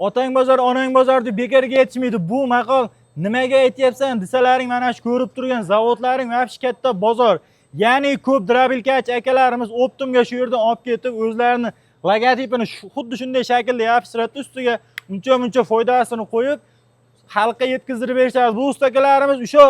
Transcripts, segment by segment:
Otang bozor, onang bozor deb bekorga aytishmaydi. Bu maqol nimaga aytyapsan desalaring, mana shu ko'rib turgan zavodlaring vaqti katta bozor. Ya'ni ko'p drabilkachi akalarimiz Optimga shu yerdan olib ketib, o'zlarini logotipini xuddi shunday shaklda yopishtiradi, ustiga uncha foydasini qo'yib, xalqqa yetkazib berishadi. Bu ustakalarimiz o'sha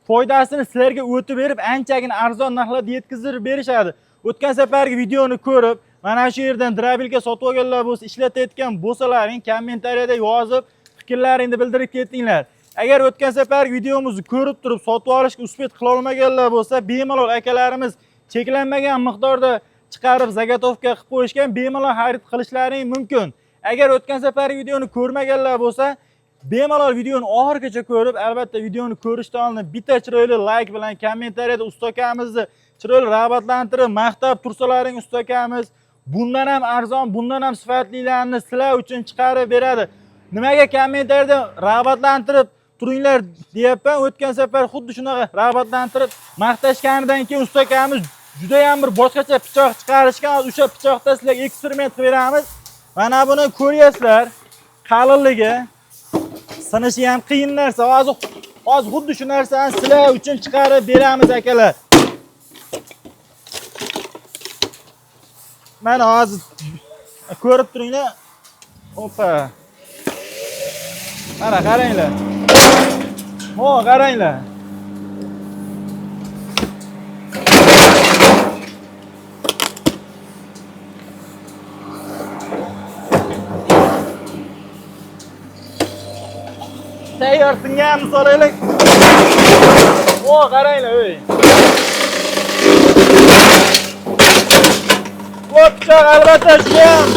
foydasini sizlarga o'tib berib, anchagina arzon narxlarda yetkazib berishadi. O'tgan safargi videoni ko'rib, mana shu yerdan drabilka sotib olganlar bo'lsa, ishlatayotgan bo'lsalaring, kommentariyada yozib, fikrlaringni bildirib ketinglar. Agar o'tgan safargi videomizni ko'rib turib, sotib olishga uspet qila olmaganlar bo'lsa, bemalol akalarimiz cheklanmagan miqdorda chiqarib zagotovka qilib qo'yishgan, bemalol xarid qilishlaring mumkin. Agar o'tgan safargi videoni ko'rmaganlar bo'lsa, bemalol videoni oxirigacha ko'rib, albatta videoni ko'rishdan oldin bitta chiroyli like bilan kommentariyada ustakamizni chiroyli rag'batlantirib, maqtab tursalaring ustakamiz bundan ham arzon, bundan ham sifatlilarni sizlar uchun chiqarib beradi. Nimaga kommentariyada rag'batlantirib turinglar deyapman. O'tgan safar xuddi shunaqa rag'batlantirib maqtashganidan keyin ustakamiz juda ham bir boshqacha pichoq chiqarishgan. O'sha pichoqda sizlarga eksperiment qilib beramiz. Mana buni ko'ryapsizlar. Qalinligi, sinishi ham qiyin narsa. Hozir xuddi shu narsani sizlar uchun chiqarib beramiz akalar. Mana hozir ko'rib turinglar. Opa. Mana qaranglar. Ho, qaranglar. Tayyor singanini solaylik. Ho, qaranglar, ey. Pichoq albatta shu ham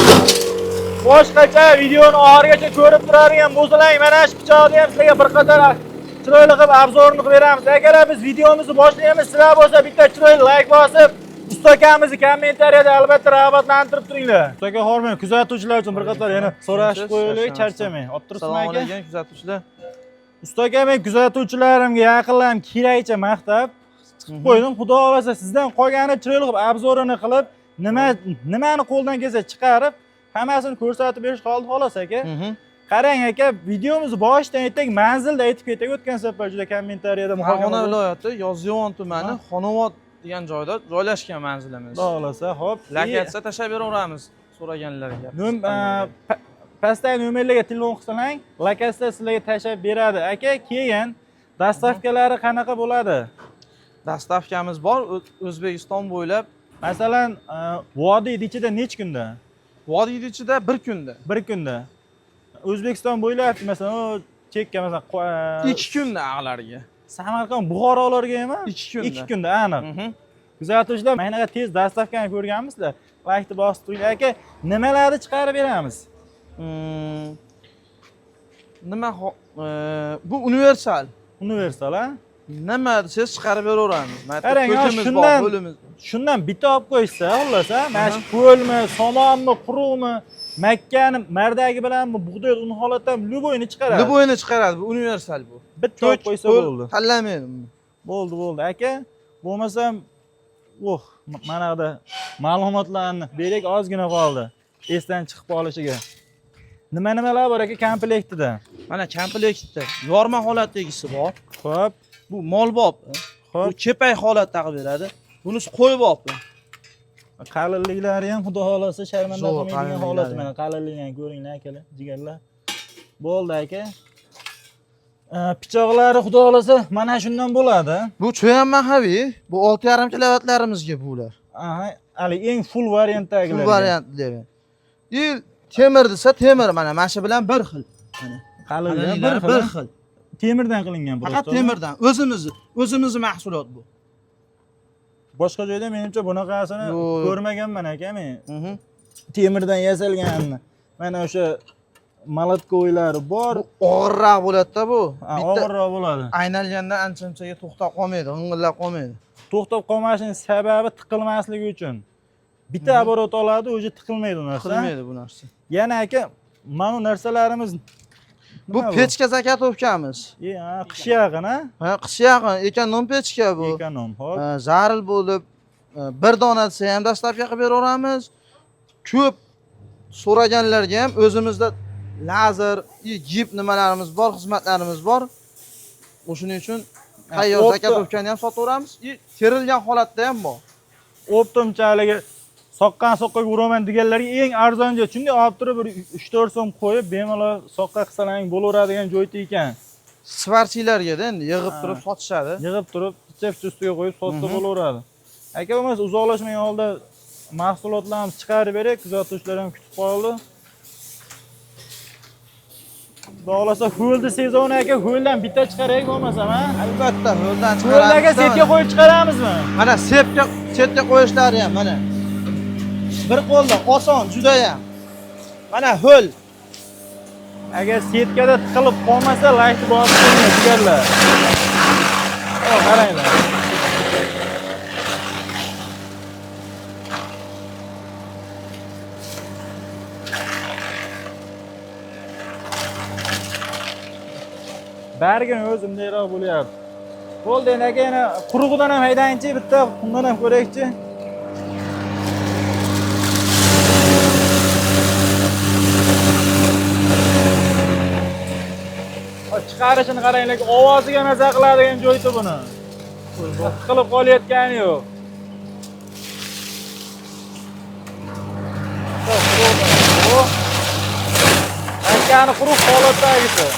boshqacha videoni oxirigacha ko'rib turadigan bo'lsalaring, mana shu pichoqni ham sizlarga bir qator chiroyli qilib obzorini qilib beramiz. Agar biz videomizni boshlaymiz, sizlar bo'lsa bitta chiroyli like bosib, ustakamizni kommentariyada albatta rag'batlantirib turinglar. Ustaka hormang, kuzatuvchilar uchun bir qator yana so'rashib qo'yaylik, charchamang. Olib turibsizmi aka? Assalomu alaykum kuzatuvchilar. Ustaka, men kuzatuvchilarimga yaqinlarim kerakcha maqtab chiqib qo'ydim. Xudo xolasa sizdan qolgani chiroyli qilib obzorini qilib, nimani qo'ldan kelsa chiqarib, hammasini ko'rsatib berish qoldi xolos aka. Qarang aka, videomizni boshidan aytdik, manzilda aytib ketdik. O'tgan safar juda kommentariyada Farg'ona viloyati Yozyovon tumani Xonobod degan joyda joylashgan manzilimiz. Xudo xolasa, xo'p. Lokatsiya tashlab beraveramiz so'raganlarga. Pastdagi nomerlarga telefon qilsang, lokatsiya sizlarga tashlab beradi. Aka, keyin dastavkalari qanaqa bo'ladi? Dastavkamiz bor, O'zbekiston bo'ylab. Masalan, vodiy ichida necha kunda? Vodiy ichida 1 kunda. 1 kunda. O'zbekiston bo'ylab, masalan, chekka masalan 2 kunda aqlarga. Samarqand, Buxorolarga emas? 2 kunda. 2 kunda, aniq. Kuzatuvchilar, mana tez dastavkani ko'rganmisizlar? Like'ni bosib turinglar aka. Nimalarni chiqarib beramiz? Nima bu universal. Universal, ha? Nima desiz chiqarib beraveramiz. Mana shundan bitta olib qo'ysa, xullas, mana shu qo'lmi, somonmi, quruqmi, makkani mardagi bilanmi, bug'doy un holatdan luboyni chiqaradi. Luboyni chiqaradi, bu universal bu. Bitta olib qo'ysa bo'ldi. Tanlamaydi. Bo'ldi, aka. Bo'lmasam, mana da ma'lumotlarni berek, ozgina qoldi. Esdan chiqib qolishiga. Nima-nimalar bor aka komplektida? Mana komplektda yorma holatdagisi bor. Xo'p, bu molbob. Bu kepay holatda qilib beradi. Bunisi qo'ybob. Qalinliklari ham xudo xolasa sharmanda qilmaydigan holat. Mana qalinligini ko'ringlar akalar, jigarlar. Bo'ldi aka. Pichoqlari xudo xolasa mana shundan bo'ladi. Bu cho'yan mahaviy. Bu 6,5 kilovatlarimizga bular. Aha, hali eng full variantdagilar. Full variantlar. Temir desa temir mana shu bilan bir xil. Mana qalinliklari bir xil. Temirdan qilingan bu. Faqat temirdan. O'zimizni mahsulot bu. Boshqa joyda menimcha bunaqasini ko'rmaganman aka men. Temirdan yasalganini. Mana o'sha molotkoylari bor. Og'irroq bo'ladi-da bu. Og'irroq bo'ladi. Aynalganda ancha-munchaga to'xtab qolmaydi, g'ing'illab qolmaydi. To'xtab qolmashining sababi tiqilmasligi uchun. Bitta оборот oladi, o'zi tiqilmaydi u narsa. Tiqilmaydi bu narsa. Yana aka, mana bu narsalarimiz bu pechka zakatovkamiz. Qish yaqin, ha? Ha, qish yaqin, ekonom pechka bu. Ekonom, xo'p. Zaril bo'lib, bir dona desa ham dastavka qilib beraveramiz. Ko'p so'raganlarga ham o'zimizda lazer, gip nimalarimiz bor, xizmatlarimiz bor. O'shuning uchun tayyor zakatovkani ham sotaveramiz. Terilgan holatda ham bor. Optimchaligi soqqan soqqaga uraman deganlarga eng arzon joy. Shunday olib turib bir 3-4 so'm qo'yib, bemalol soqqa qilsalaring bo'laveradigan joyda ekan. Svarchilarga-da endi yig'ib turib sotishadi. Yig'ib turib, chef ustiga qo'yib sotsa bo'laveradi. Aka bo'lmasa uzoqlashmagan holda mahsulotlarimizni chiqarib berak, kuzatuvchilar ham kutib qoldi. Xohlasa ho'lni sezon aka, ho'ldan bitta chiqarak bo'lmasam, ha? Albatta, ho'ldan chiqaramiz. Ho'lga sepga qo'yib chiqaramizmi? Mana sepga qo'yishlari ham mana. Bir qo'lda oson, juda ham. Mana ho'l. Agar setkada tiqilib qolmasa, laykni bosib qo'ying, jigarlar. Qaranglar. Bargin o'zimdayroq bo'lyapti. Bo'ldi, endi aka yana qurug'idan ham haydayinchi, bitta undan ham ko'rakchi. Chiqarishini qaranglar, ovoziga nazar qiladigan joyda buni. Qilib qolayotgani yo'q. Akani quruq holatdagisi.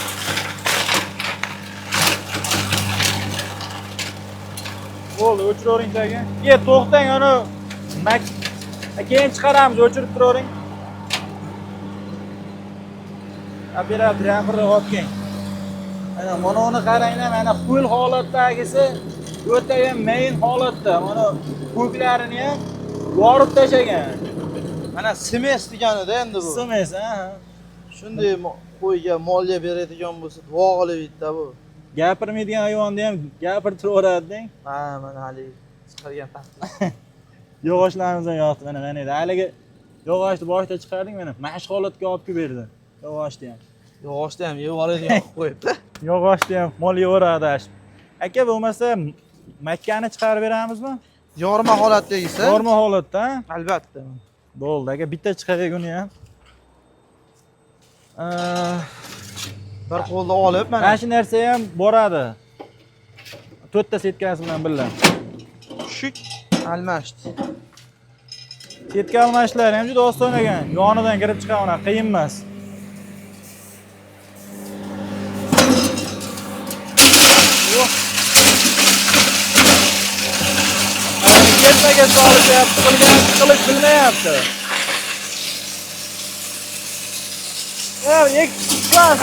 Bo'ldi, o'chiravering aka. To'xtang, ana keyin chiqaramiz, o'chirib turavering. Operator yaqinroq otging. Mana uni qaranglar, mana qo'l holatdagisi o'ta ham main holatda. Mana ko'klarini ham yorib tashagan. Mana smes deganida endi bu. Smes, ha. Shunday qo'yga molga beradigan bo'lsa, duo qilib bu. Gapirmaydigan hayvonni ham gapirtiraveradi-deng. Ha, mana hali chiqargan taqdir. Yog'ochlarimizni yoqdi, mana edi. Haligi yog'ochni boshida chiqardik, mana mash holatga olib kelib berdi. Yog'ochni ham. Yog'ochni ham yeb oladigan qilib qo'yibdi. Yog'ochni ham mol yevoradi. Aka bo'lmasa makkani chiqarib beramizmi? Yorma holatdagisi. Yorma holatda, ha? Albatta. Bo'ldi, aka bitta chiqaring uni ham. Bir qo'lda olib mana shu narsa ham boradi. 4 ta setkasi bilan birga. Tushuk almashdi. Setka almashlar ham juda oson ekan. Yonidan kirib chiqaman, qiyin emas. Ketmaga solishyapti, qilish bilmayapti.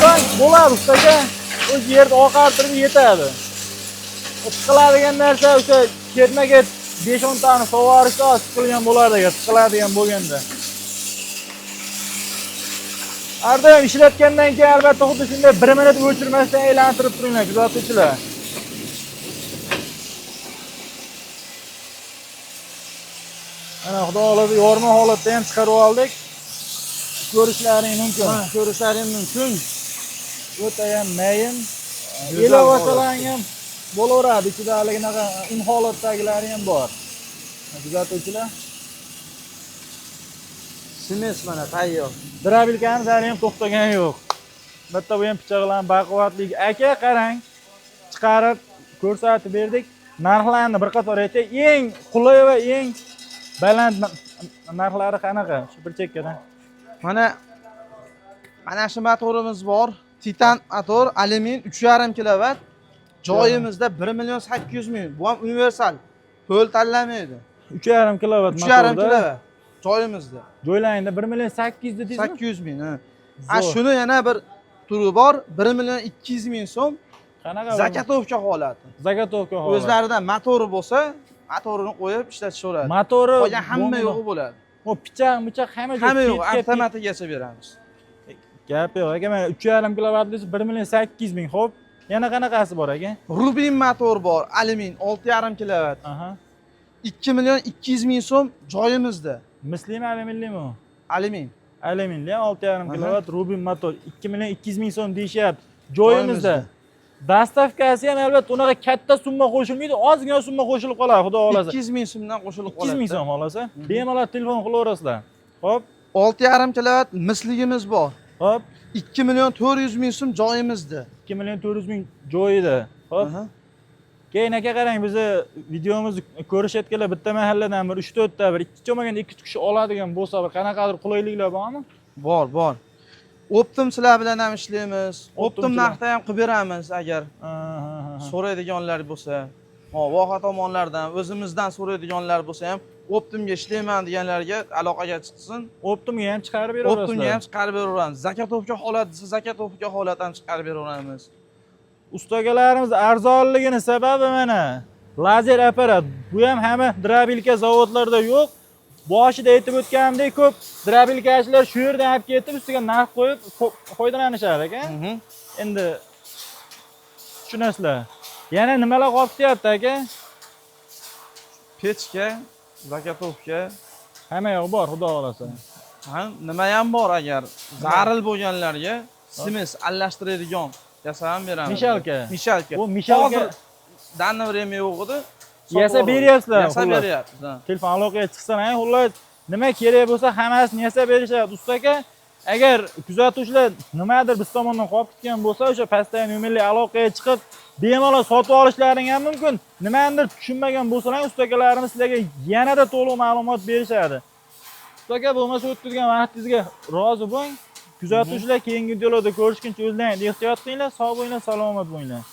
So'ng bo'ladi ustaga. O'sha yerda oqartirib yetadi. Tiqiladigan narsa o'sha ketmaga 5-10 tani sovarishda tiqilgan bo'ladi agar tiqiladigan bo'lganda. Arda ham ishlatgandan keyin albatta xuddi shunday 1 minut o'chirmasdan aylantirib turinglar, kuzatuvchilar. Ana xudo xolasa yorma holatda ham chiqarib oldik. Ko'rishlaring mumkin. Ko'rishlaring mumkin. O'ta ham mayin. Ilova-salang ham bo'laveradi. Ichida haligacha un holatdagilari ham bor. Kuzatuvchilar. Smes mana tayyor. Drabilkamiz hali ham to'xtagani yo'q. Bitta bu ham pichoqlar baquvvatligi. Aka qarang. Chiqarib ko'rsatib berdik. Narxlarni bir qator aytay. Eng qulay va eng baland narxlari qanaqa? Shu bir chekkadan. Mana shu motorimiz bor. Titan motor, alyumin 3,5 kilovat. Joyimizda 1.800.000. Bu ham universal. Ho'l tanlamaydi. 3,5 kilovat motorda. 3,5 kilovat. Joyimizda. Joylaringda 1.800 dedingizmi? 800.000. Ha, shuni yana bir turi bor. 1.200.000 so'm. Qanaqa? Zakatovka holati. Zakatovka holati. O'zlaridan motori bo'lsa, motorini qo'yib ishlatishaveradi. Motori qolgan hamma yo'g'i bo'ladi. O pichoq hamma yo'q, avtomatigacha beramiz. Gap yo'q. Aka, mana 3,5 kilovat desa 1.800.000. Xo'p, yana qanaqasi bor aka? Rubin motor bor, alyumin 6,5 kilovat. Aha. 2.200.000 so'm joyimizda. Mislimi, alyuminlimi u? Alyumin. Alyuminli 6,5 kilovat Rubin motor 2.200.000 so'm deyishyapti. Joyimizda. Dastavkasi ham albatta unaqa katta summa qo'shilmaydi, ozgina summa qo'shilib qoladi, xudo xolasa. 200.000 so'mdan qo'shilib qoladi. 200.000 so'm xolasa. Bemalol telefon qilaverasizlar. Xo'p. 6,5 kilovat misligimiz bor. Xo'p. 2 million 400 ming so'm joyimizda. 2 million 400 ming joyida. Xo'p. Aha. Keyin aka qarang, bizni videomizni ko'rishayotganlar bitta mahalladan bir 3-4 ta bir ikki cho'magan 2 kishi oladigan bo'lsa, bir qanaqadir qulayliklar bormi? Bor. Optim sizlar bilan ham ishlaymiz. Optim Optimchilar. narxda ham qilib beramiz agar so'raydiganlar bo'lsa. Voha tomonlardan, o'zimizdan so'raydiganlar bo'lsa ham Optimga ishlayman deganlarga aloqaga chiqsin. Optimga ham chiqarib beraverasizlar. Optimga ham chiqarib beraveramiz. Zakatofga holat desa, Zakatofga holat ham chiqarib beraveramiz. Ustagalarimiz arzonligini sababi mana lazer apparat. Bu ham hamma drabilka zavodlarda yo'q. Boshida aytib o'tganimdek, ko'p drabilkachilar shu yerdan olib ketib, ustiga narx qo'yib foydalanishar aka. Endi tushunasizlar. Yana nimalar qolib ketyapti aka? Pechka, Zakatofga, Hamma yoq bor, xudo xolasa. ha, nima ham bor agar zaril bo'lganlarga simiz alashtiradigan yasab beramiz. Mishalka. Mishalka. Bu mishalka danna время yo'q edi. yasab beryapsizlar. Yasab beryapmiz. Telefon aloqaga chiqsan, xullas nima kerak bo'lsa hammasini yasab berishadi. Usta aka, agar kuzatuvchilar nimadir biz tomondan qolib ketgan bo'lsa, o'sha pastdagi nomerli aloqaga chiqib bemalol sotib olishlaring ham mumkin. Nimanidir tushunmagan bo'lsalar, usta akalarimiz sizlarga yanada to'liq ma'lumot berishadi. Usta aka, bo'lmasa o'ttirgan vaqtingizga rozi bo'ling. Kuzatuvchilar keyingi videolarda ko'rishguncha o'zlaringiz ehtiyot qilinglar, sog' bo'linglar, salomat bo'linglar.